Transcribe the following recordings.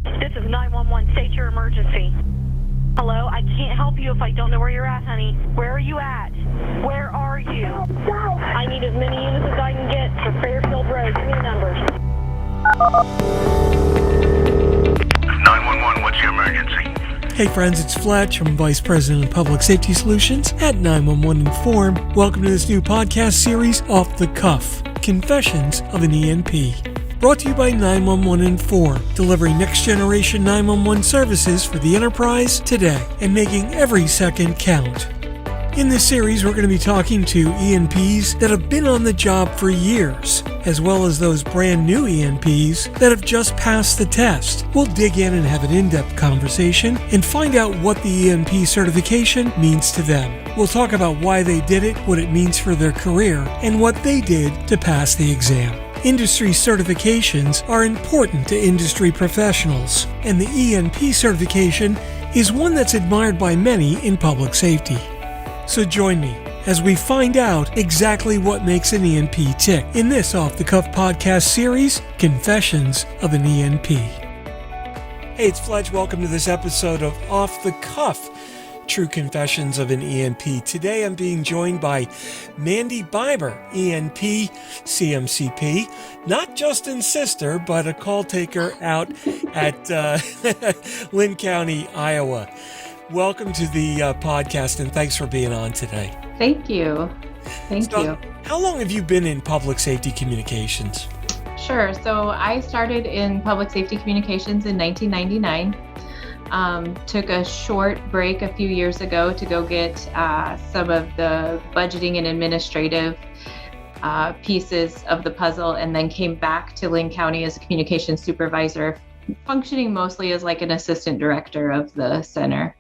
This is 911. State your emergency. Hello? I can't help you if I don't know where you're at, honey. Where are you at? Where are you? I need as many units as I can get for Fairfield Road. Give me the numbers. 911, what's your emergency? Hey friends, it's Fletch. I'm Vice President of Public Safety Solutions at 911 Inform. Welcome to this new podcast series, Off the Cuff, Confessions of an ENP. Brought to you by 911 Inform, delivering next-generation 911 services for the enterprise today and making every second count. In this series, we're going to be talking to ENPs that have been on the job for years, as well as those brand new ENPs that have just passed the test. We'll dig in and have an in-depth conversation and find out what the ENP certification means to them. We'll talk about why they did it, what it means for their career, and what they did to pass the exam. Industry certifications are important to industry professionals, and the ENP certification is one that's admired by many in public safety. So join me as we find out exactly what makes an ENP tick in this off-the-cuff podcast series, Confessions of an ENP. Hey, it's Fletch. Welcome to this episode of Off the Cuff, True Confessions of an ENP. Today I'm being joined by Mandy Bieber, ENP, Cmcp, not Justin's sister, but a call taker out at Lynn County, Iowa. Welcome to the podcast, and thanks for being on today. Thank you. Thank you. How long have you been in public safety communications? Sure. So I started in public safety communications in 1999. Took a short break a few years ago to go get some of the budgeting and administrative pieces of the puzzle, and then came back to Lynn County as a communications supervisor, functioning mostly as like an assistant director of the center.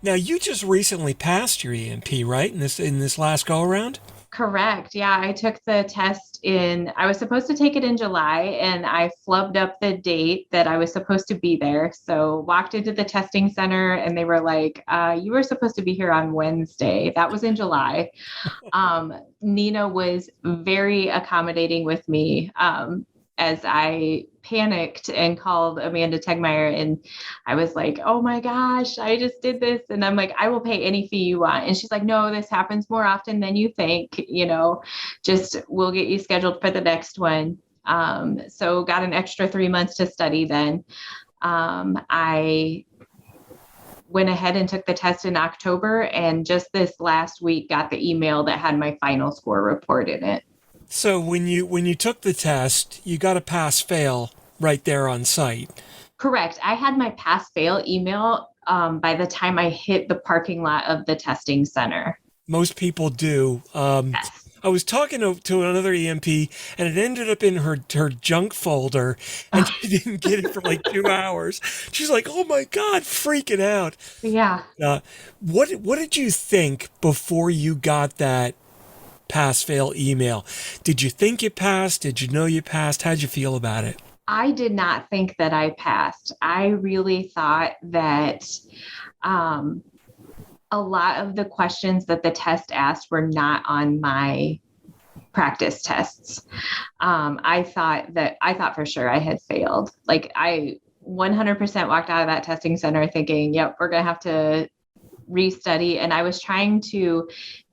Now, you just recently passed your ENP, right? In this last go-around? Correct. Yeah, I took the test I was supposed to take it in July, and I flubbed up the date that I was supposed to be there. So walked into the testing center and they were like, you were supposed to be here on Wednesday. That was in July. Nina was very accommodating with me as I panicked and called Amanda Tegmeyer, and I was like, oh my gosh, I just did this. And I'm like, I will pay any fee you want. And she's like, no, this happens more often than you think, just we'll get you scheduled for the next one. So got an extra 3 months to study then. I went ahead and took the test in October, and just this last week got the email that had my final score report in it. So when you took the test, you got a pass-fail right there on site. Correct. I had my pass-fail email by the time I hit the parking lot of the testing center. Most people do. Yes. I was talking to another EMP, and it ended up in her junk folder, and she didn't get it for like 2 hours. She's like, "Oh my God," freaking out. Yeah. What did you think before you got that pass-fail email? Did you think you passed? Did you know you passed? How'd you feel about it? I did not think that I passed. I really thought that a lot of the questions that the test asked were not on my practice tests. I thought for sure I had failed. Like I 100% walked out of that testing center thinking, yep, we're going to have to restudy. And I was trying to,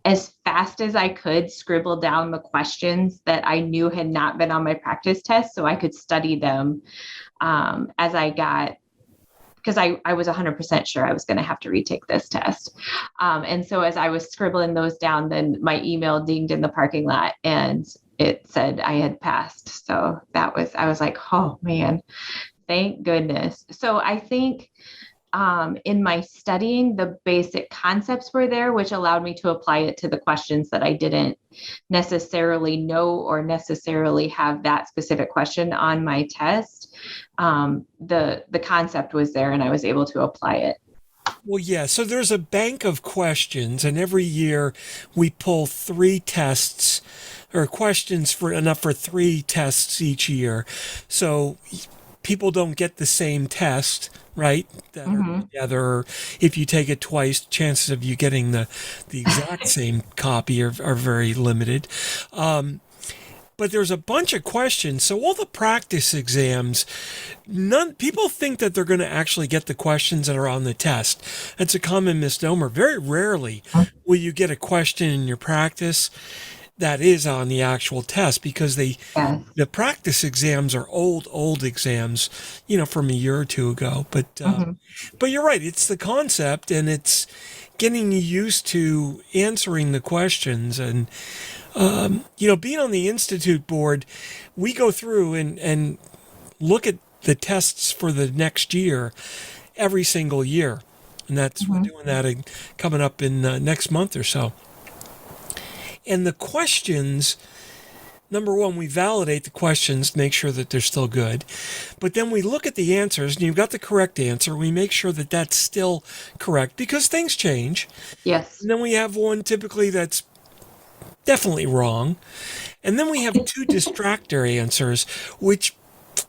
as fast as I could, scribble down the questions that I knew had not been on my practice test so I could study them as I got, because I was 100% sure I was going to have to retake this test. And so as I was scribbling those down, then my email dinged in the parking lot and it said I had passed. So I was like, oh man, thank goodness. So I think in my studying, the basic concepts were there, which allowed me to apply it to the questions that I didn't necessarily know or necessarily have that specific question on my test. The concept was there and I was able to apply it. Well, yeah. So there's a bank of questions, and every year we pull 3 tests or questions enough for 3 tests each year. So people don't get the same test, right? That are together. If you take it twice, chances of you getting the exact same copy are very limited. But but there's a bunch of questions. So all the practice exams, people think that they're going to actually get the questions that are on the test. That's a common misnomer. Very rarely will you get a question in your practice that is on the actual test, because the practice exams are old exams, from a year or two ago. But you're right. It's the concept, and it's getting you used to answering the questions. And, being on the Institute board, we go through and look at the tests for the next year every single year. And we're doing that coming up in next month or so. And the questions, number one, we validate the questions, make sure that they're still good. But then we look at the answers, and you've got the correct answer. We make sure that that's still correct, because things change. Yes. And then we have one typically that's definitely wrong. And then we have two distractor answers, which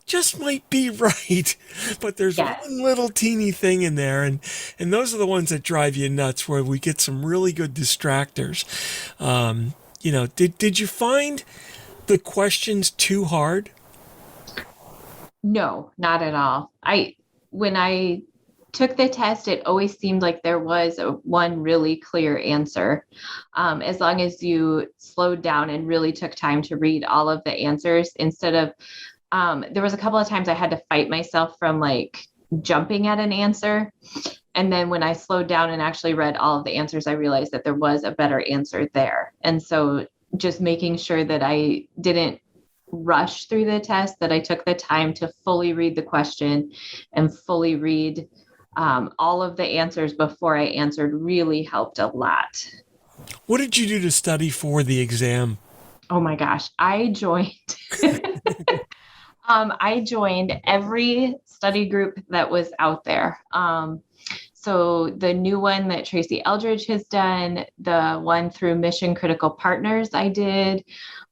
just might be right, but there's one little teeny thing in there, and those are the ones that drive you nuts, where we get some really good distractors. Did you find the questions too hard? No, not at all. When I took the test, it always seemed like there was one really clear answer. As long as you slowed down and really took time to read all of the answers, instead of there was a couple of times I had to fight myself from jumping at an answer. And then when I slowed down and actually read all of the answers, I realized that there was a better answer there. And so just making sure that I didn't rush through the test, that I took the time to fully read the question and fully read all of the answers before I answered really helped a lot. What did you do to study for the exam? Oh my gosh, I joined. I joined every study group that was out there. So the new one that Tracy Eldridge has done, the one through Mission Critical Partners, I did.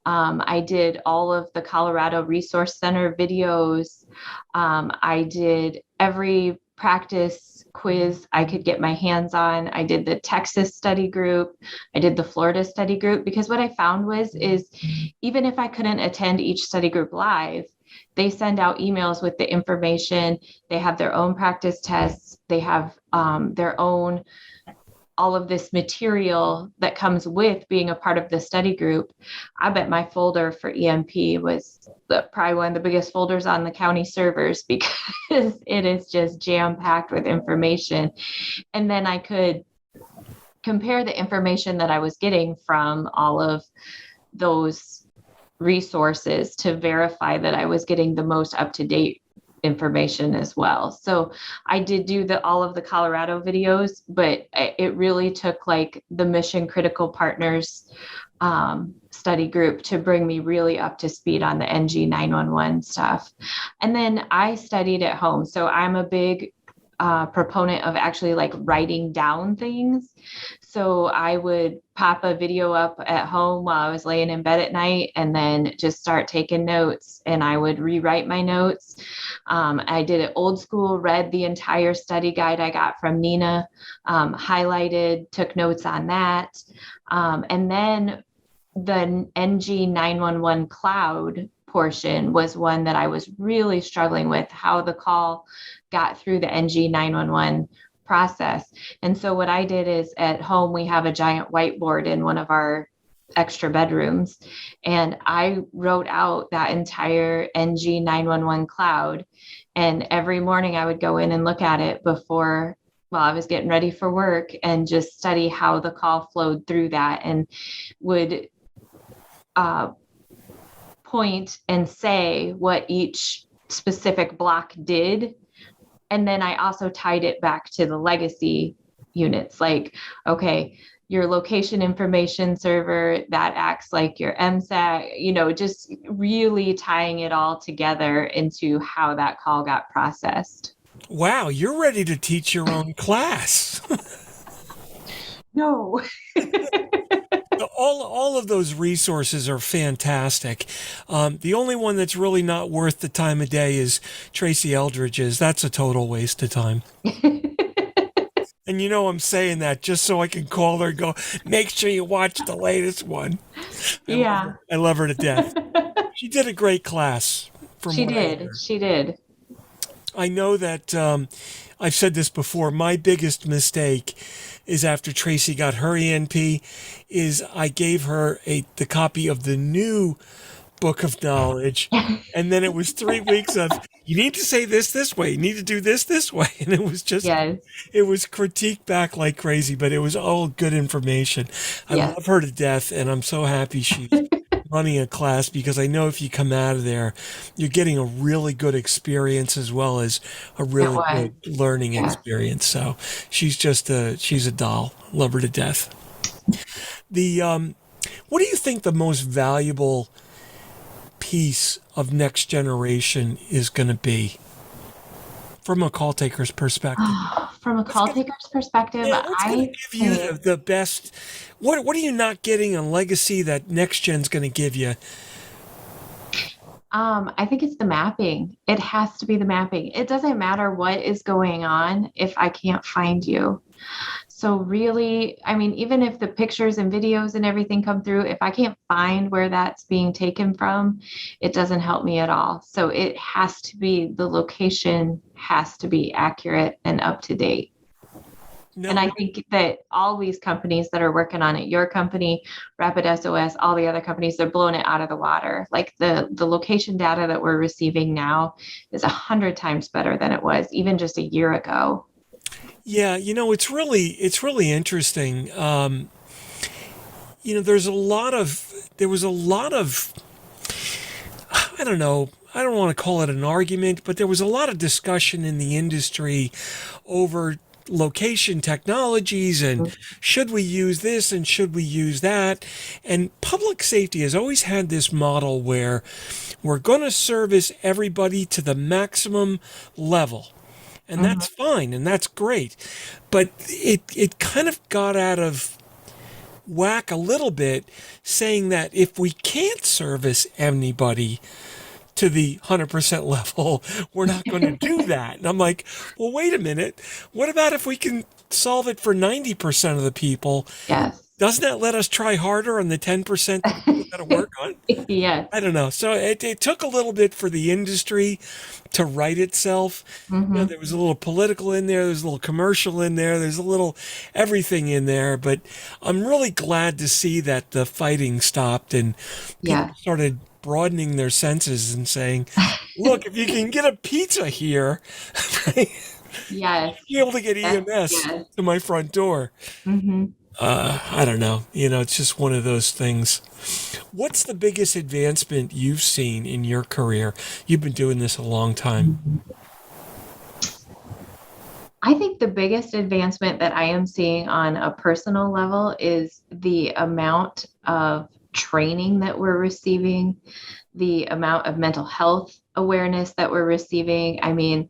I did all of the Colorado Resource Center videos. I did every practice quiz I could get my hands on. I did the Texas study group. I did the Florida study group, because what I found is even if I couldn't attend each study group live, they send out emails with the information. They have their own practice tests. They have their own, all of this material that comes with being a part of the study group. I bet my folder for ENP was probably one of the biggest folders on the county servers, because it is just jam-packed with information. And then I could compare the information that I was getting from all of those resources to verify that I was getting the most up-to-date information as well. So I did do all of the Colorado videos, but it really took the Mission Critical Partners study group to bring me really up to speed on the NG 911 stuff. And then I studied at home. So I'm a big proponent of actually writing down things. So I would pop a video up at home while I was laying in bed at night, and then just start taking notes, and I would rewrite my notes. I did it old school, read the entire study guide I got from Nina, highlighted, took notes on that. And then the NG 911 cloud portion was one that I was really struggling with, how the call got through the NG 911 process. And so what I did is, at home, we have a giant whiteboard in one of our extra bedrooms, and I wrote out that entire NG 911 cloud. And every morning I would go in and look at it while I was getting ready for work, and just study how the call flowed through that, and would point and say what each specific block did. And then I also tied it back to the legacy units, okay, your location information server, that acts like your MSAC, just really tying it all together into how that call got processed. Wow, you're ready to teach your own class. No. All of those resources are fantastic. The only one that's really not worth the time of day is Tracy Eldridge's. That's a total waste of time. And I'm saying that just so I can call her and go, make sure you watch the latest one. I love her to death. She did a great class from She what I did. hear. She did. I know that I've said this before. My biggest mistake is after Tracy got her ENP is I gave her the copy of the new book of knowledge. And then it was 3 weeks of, you need to say this way. You need to do this way. And it was just, Yes. it was critiqued back like crazy, but it was all good information. I Yes. love her to death, and I'm so happy she's running a class because I know if you come out of there, you're getting a really good experience as well as a really was. good learning Yeah. experience. So she's she's a doll. Love her to death. What do you think the most valuable piece of next generation is going to be from a call taker's perspective? From a call taker's perspective, Yeah, what's going to I give you the best? What are you not getting in legacy that next gen's going to give you? I think it's the mapping. It has to be the mapping. It doesn't matter what is going on if I can't find you. So really, I mean, even if the pictures and videos and everything come through, if I can't find where that's being taken from, it doesn't help me at all. So it has to be, the location has to be accurate and up to date. No, And I think that all these companies that are working on it, your company, Rapid SOS, all the other companies, they're blowing it out of the water. Like the location data that we're receiving now is 100 times better than it was even just a year ago. yeah, it's really interesting. There was a lot of, I don't know, I don't want to call it an argument, but there was a lot of discussion in the industry over location technologies and should we use this and should we use that? And public safety has always had this model where we're going to service everybody to the maximum level. And that's fine and that's great. But it kind of got out of whack a little bit, saying that if we can't service anybody to the 100% level, we're not going to do that. And I'm like, well, wait a minute. What about if we can solve it for 90% of the people? Yes. Doesn't that let us try harder on the 10% that we've got to work on? Yes. I don't know. So it took a little bit for the industry to right itself. There was a little political in there. There's a little commercial in there. There's a little everything in there. But I'm really glad to see that the fighting stopped and people started broadening their senses and saying, look, if you can get a pizza here, right, Yes. you're able to get EMS to my front door. I don't know. It's just one of those things. What's the biggest advancement you've seen in your career? You've been doing this a long time. I think the biggest advancement that I am seeing on a personal level is the amount of training that we're receiving, the amount of mental health awareness that we're receiving. I mean,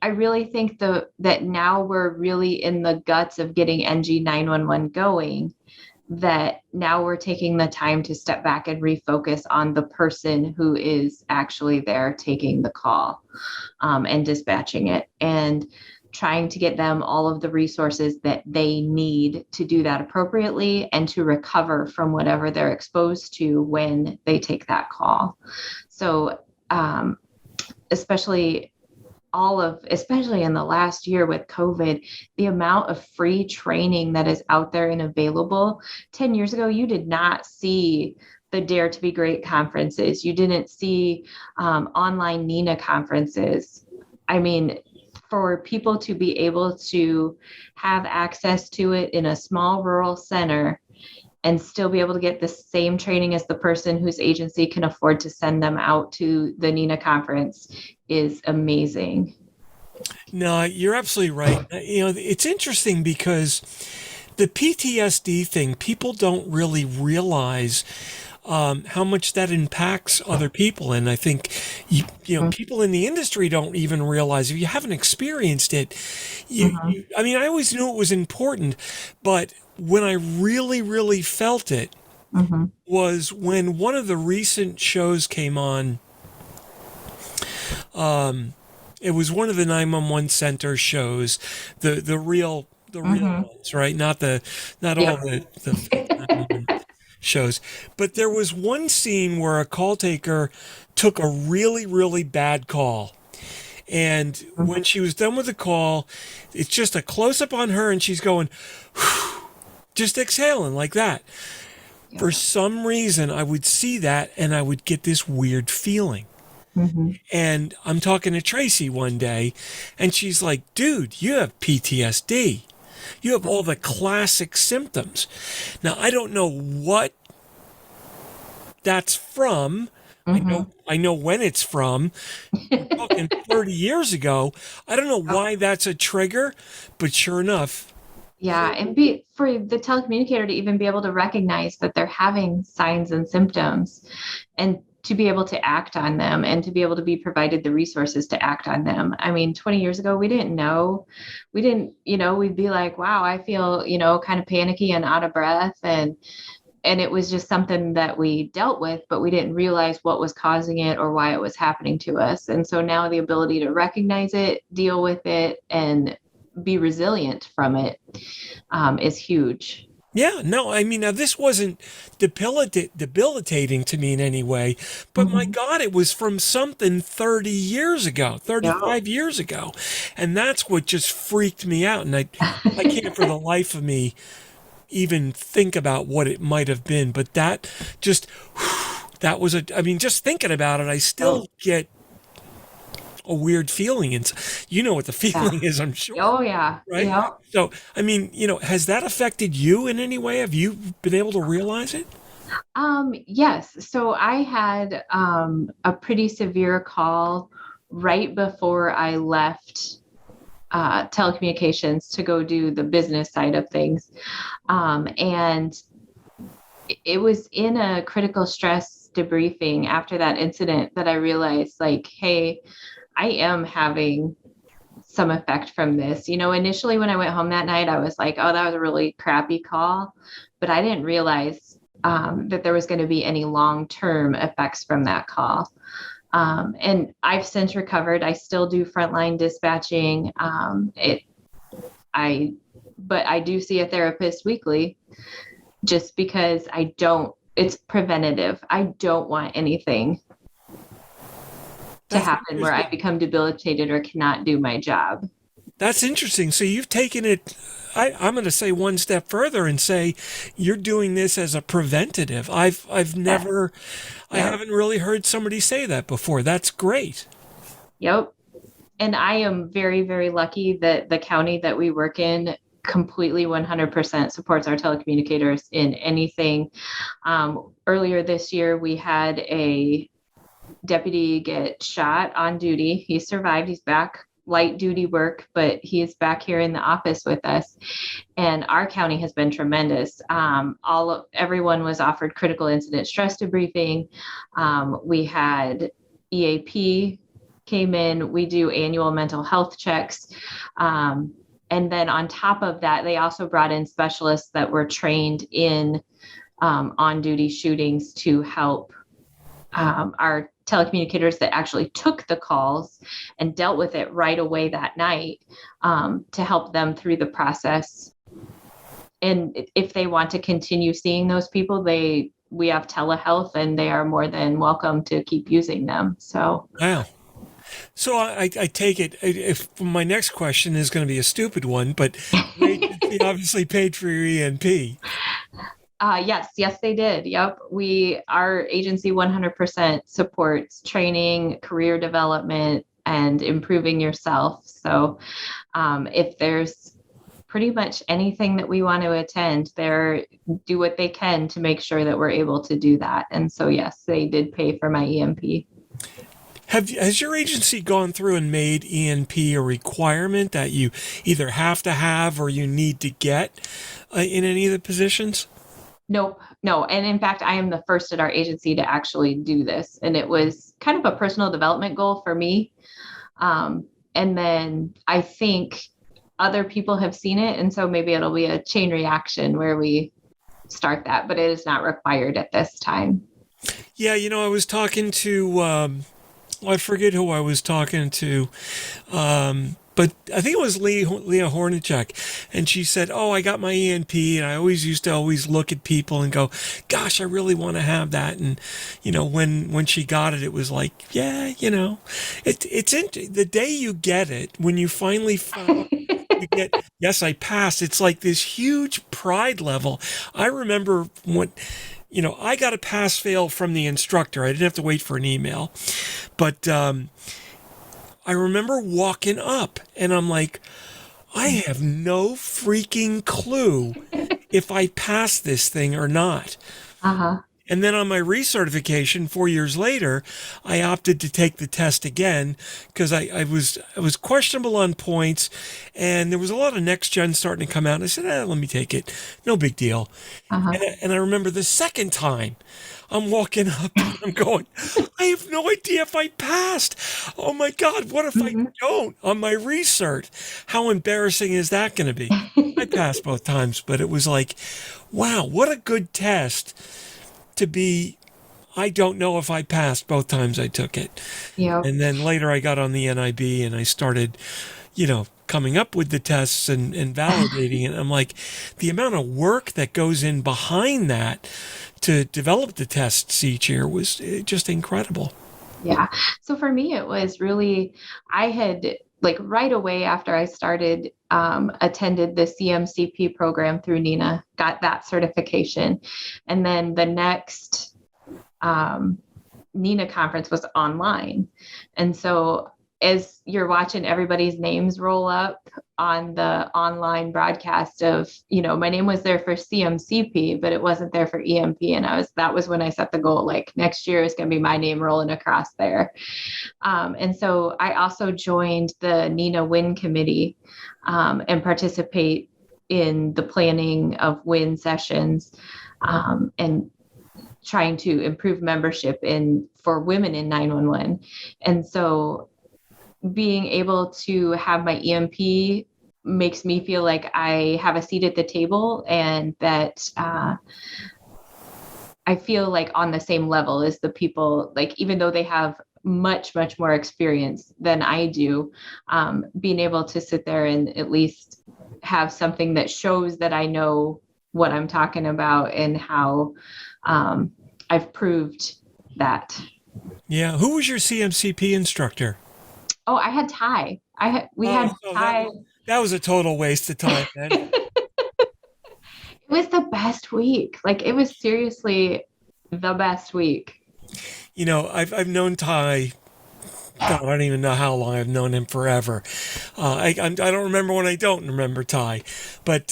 I really think that now we're really in the guts of getting NG 911 going, that now we're taking the time to step back and refocus on the person who is actually there taking the call and dispatching it, and trying to get them all of the resources that they need to do that appropriately and to recover from whatever they're exposed to when they take that call. So especially in the last year with COVID, the amount of free training that is out there and available. 10 years ago, you did not see the Dare to Be Great conferences. You didn't see online NINA conferences. I mean, for people to be able to have access to it in a small rural center and still be able to get the same training as the person whose agency can afford to send them out to the NINA conference is amazing. No, you're absolutely right. It's interesting because the PTSD thing, people don't really realize how much that impacts other people. And I think, people in the industry don't even realize, if you haven't experienced it, I mean, I always knew it was important, but when I really, really felt it was when one of the recent shows came on. It was one of the 911 center shows, the real ones, right? Not all the shows. But there was one scene where a call taker took a really, really bad call. And when she was done with the call, it's just a close-up on her, and she's going, just exhaling like that. Yeah. For some reason, I would see that, and I would get this weird feeling. Mm-hmm. And I'm talking to Tracy one day, and she's like, dude, you have PTSD. You have all the classic symptoms. Now, I don't know what that's from. Mm-hmm. I know when it's from. We're talking 30 years ago. I don't know why that's a trigger, but sure enough. Yeah, and for the telecommunicator to even be able to recognize that they're having signs and symptoms, and to be able to act on them, and to be able to be provided the resources to act on them. I mean, 20 years ago, we didn't know. We didn't, we'd be like, wow, I feel, kind of panicky and out of breath. And it was just something that we dealt with, but we didn't realize what was causing it or why it was happening to us. And so now the ability to recognize it, deal with it, and be resilient from it is huge. Yeah, no, I mean, now this wasn't debilitating to me in any way, but my God, it was from something 30 years ago, 35 years ago. And that's what just freaked me out. And I can't for the life of me even think about what it might have been, but that just thinking about it, I still get a weird feeling, and you know what the feeling is, I'm sure. Oh yeah. Right. Yeah. So, I mean, has that affected you in any way? Have you been able to realize it? Yes. So I had a pretty severe call right before I left telecommunications to go do the business side of things. And it was in a critical stress debriefing after that incident that I realized, like, hey, I am having some effect from this. Initially when I went home that night, I was like, oh, that was a really crappy call. But I didn't realize that there was going to be any long-term effects from that call. And I've since recovered. I still do frontline dispatching. But I do see a therapist weekly just because it's preventative. I don't want anything to happen where I become debilitated or cannot do my job. That's interesting. So you've taken it, I'm going to say one step further and say you're doing this as a preventative. I haven't really heard somebody say that before. That's great. Yep. And I am very, very lucky that the county that we work in completely 100% supports our telecommunicators in anything. Earlier this year, we had a deputy get shot on duty. He survived. He's back, light duty work, but he's back here in the office with us. And our county has been tremendous. Everyone was offered critical incident stress debriefing. We had EAP came in. We do annual mental health checks. And then on top of that, they also brought in specialists that were trained in on-duty shootings to help our telecommunicators that actually took the calls and dealt with it right away that night to help them through the process. And if they want to continue seeing those people, we have telehealth, and they are more than welcome to keep using them. So wow. So I take it, if my next question is going to be a stupid one, but the agency obviously paid for your ENP. Yes, they did. Yep. Our agency 100% supports training, career development, and improving yourself. So if there's pretty much anything that we want to attend, they do what they can to make sure that we're able to do that. And so, yes, they did pay for my ENP. Has your agency gone through and made ENP a requirement that you either have to have or you need to get in any of the positions? Nope. No. And in fact, I am the first at our agency to actually do this. And it was kind of a personal development goal for me. And then I think other people have seen it. And so maybe it'll be a chain reaction where we start that, but it is not required at this time. Yeah. I was talking to, I forget who I was talking to. but I think it was Leah Hornacek, and she said, "Oh, I got my ENP, and I always used to look at people and go, gosh, I really want to have that." And when she got it, it was like, yeah, it's the day you get it, when you finally found. You get, yes, I passed. It's like this huge pride level. I remember when, I got a pass fail from the instructor. I didn't have to wait for an email, but I remember walking up and I'm like, I have no freaking clue if I pass this thing or not. Uh-huh. And then on my recertification 4 years later, I opted to take the test again because I was questionable on points, and there was a lot of next gen starting to come out. And I said, let me take it. No big deal. Uh-huh. And I remember the second time I'm walking up and I'm going, I have no idea if I passed. Oh my God, what if I don't on my recert? How embarrassing is that going to be? I passed both times, but it was like, wow, what a good test. To be, I don't know if I passed both times I took it. Yeah. And then later I got on the NIB and I started, coming up with the tests and validating it. I'm like, the amount of work that goes in behind that to develop the tests each year was just incredible. Yeah. So for me, it was really, I had right away after I started, attended the Cmcp program through Nina, got that certification. And then the next Nina conference was online. And so as you're watching everybody's names roll up on the online broadcast of, my name was there for CMCP, but it wasn't there for EMP. And that was when I set the goal, like next year is going to be my name rolling across there. And so I also joined the Nina WIN committee and participate in the planning of WIN sessions and trying to improve membership for women in 911. And so being able to have my EMP makes me feel like I have a seat at the table, and that I feel like on the same level as the people, even though they have much, much more experience than I do, being able to sit there and at least have something that shows that I know what I'm talking about and how I've proved that. Yeah. Who was your CMCP instructor? Oh, I had Ty. We had Ty. That was a total waste of time, man. It was the best week. It was seriously the best week. I've known Ty. God, I don't even know how long. I've known him forever. I don't remember when I don't remember Ty, but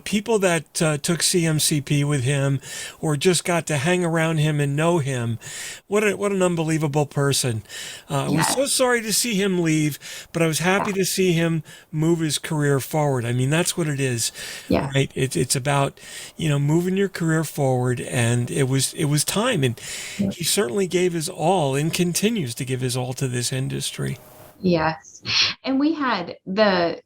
people that took CMCP with him or just got to hang around him and know him, what an unbelievable person. I was so sorry to see him leave, but I was happy to see him move his career forward. I mean, that's what it is, right? It's about moving your career forward, and it was time, and he certainly gave his all and continues to give his all to this industry. Yes. And we had the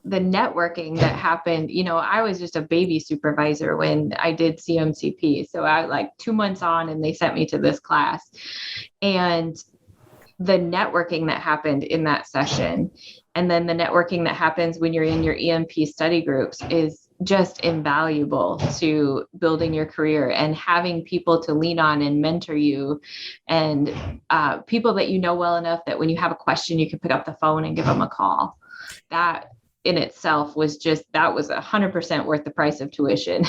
networking that happened. I was just a baby supervisor when I did CMCP. So I 2 months on and they sent me to this class, and the networking that happened in that session, and then the networking that happens when you're in your EMP study groups is just invaluable to building your career and having people to lean on and mentor you, and people that well enough that when you have a question, you can pick up the phone and give them a call. That in itself was 100% worth the price of tuition.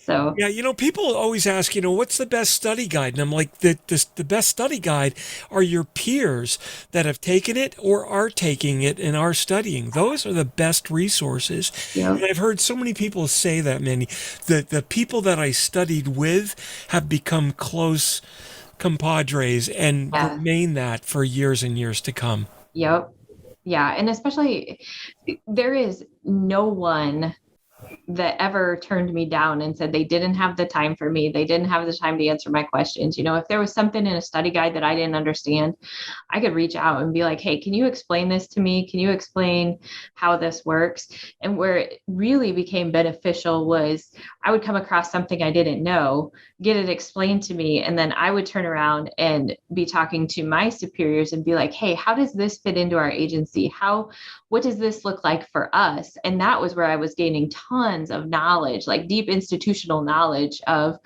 So yeah, people always ask, what's the best study guide? And I'm like, the best study guide are your peers that have taken it or are taking it and are studying. Those are the best resources. Yeah. And I've heard so many people say that, Mandy. The people that I studied with have become close compadres and remain that for years and years to come. Yep. Yeah. And especially there is no one that ever turned me down and said they didn't have the time for me. They didn't have the time to answer my questions. If there was something in a study guide that I didn't understand, I could reach out and be like, hey, can you explain this to me? Can you explain how this works? And where it really became beneficial was I would come across something I didn't know, get it explained to me, and then I would turn around and be talking to my superiors and be like, hey, how does this fit into our agency? What does this look like for us? And that was where I was gaining tons of knowledge, like deep institutional knowledge of,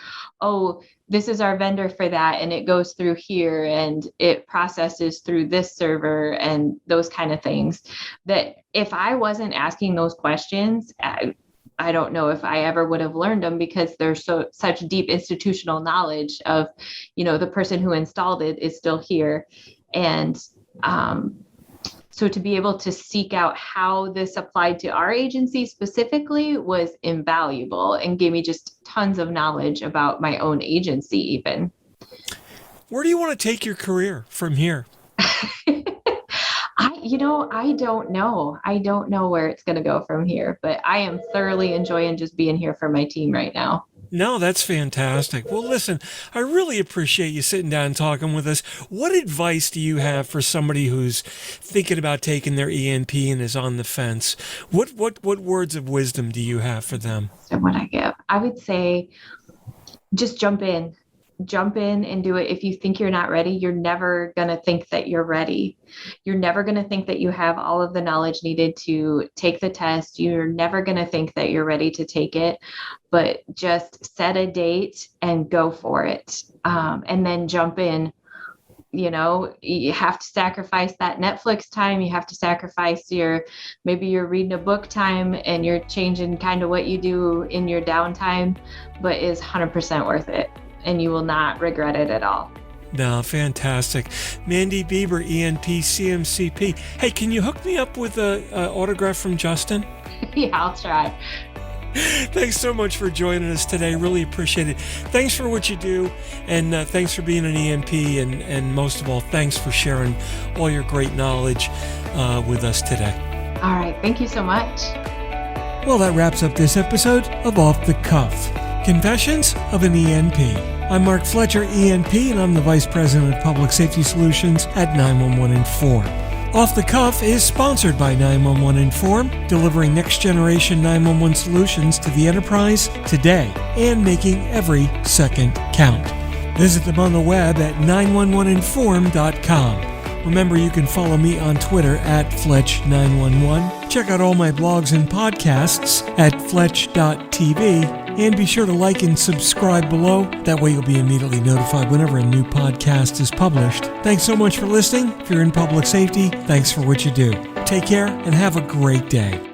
oh, this is our vendor for that, and it goes through here, and it processes through this server, and those kind of things. That if I wasn't asking those questions, I don't know if I ever would have learned them, because there's such deep institutional knowledge of, the person who installed it is still here. And so to be able to seek out how this applied to our agency specifically was invaluable and gave me just tons of knowledge about my own agency even. Where do you want to take your career from here? I don't know. I don't know where it's going to go from here, but I am thoroughly enjoying just being here for my team right now. No, that's fantastic. Well, listen, I really appreciate you sitting down and talking with us. What advice do you have for somebody who's thinking about taking their ENP and is on the fence? What words of wisdom do you have for them? So what I give, I would say, just jump in and do it. If you think you're not ready, you're never going to think that you're ready. You're never going to think that you have all of the knowledge needed to take the test. You're never going to think that you're ready to take it, but just set a date and go for it. And then jump in. You have to sacrifice that Netflix time. You have to sacrifice maybe you're reading a book time, and you're changing kind of what you do in your downtime, but is 100% worth it. And you will not regret it at all. No, fantastic. Mandy Bieber, ENP, Cmcp. Hey, can you hook me up with an autograph from Justin? Yeah, I'll try. Thanks so much for joining us today. Really appreciate it. Thanks for what you do, and thanks for being an ENP, and most of all, thanks for sharing all your great knowledge with us today. All right. Thank you so much. Well, that wraps up this episode of Off the Cuff, Confessions of an ENP. I'm Mark Fletcher, ENP, and I'm the Vice President of Public Safety Solutions at 911 Inform. Off the Cuff is sponsored by 911 Inform, delivering next-generation 911 solutions to the enterprise today and making every second count. Visit them on the web at 911inform.com. Remember, you can follow me on Twitter at Fletch911. Check out all my blogs and podcasts at Fletch.tv. And be sure to like and subscribe below. That way you'll be immediately notified whenever a new podcast is published. Thanks so much for listening. If you're in public safety, thanks for what you do. Take care and have a great day.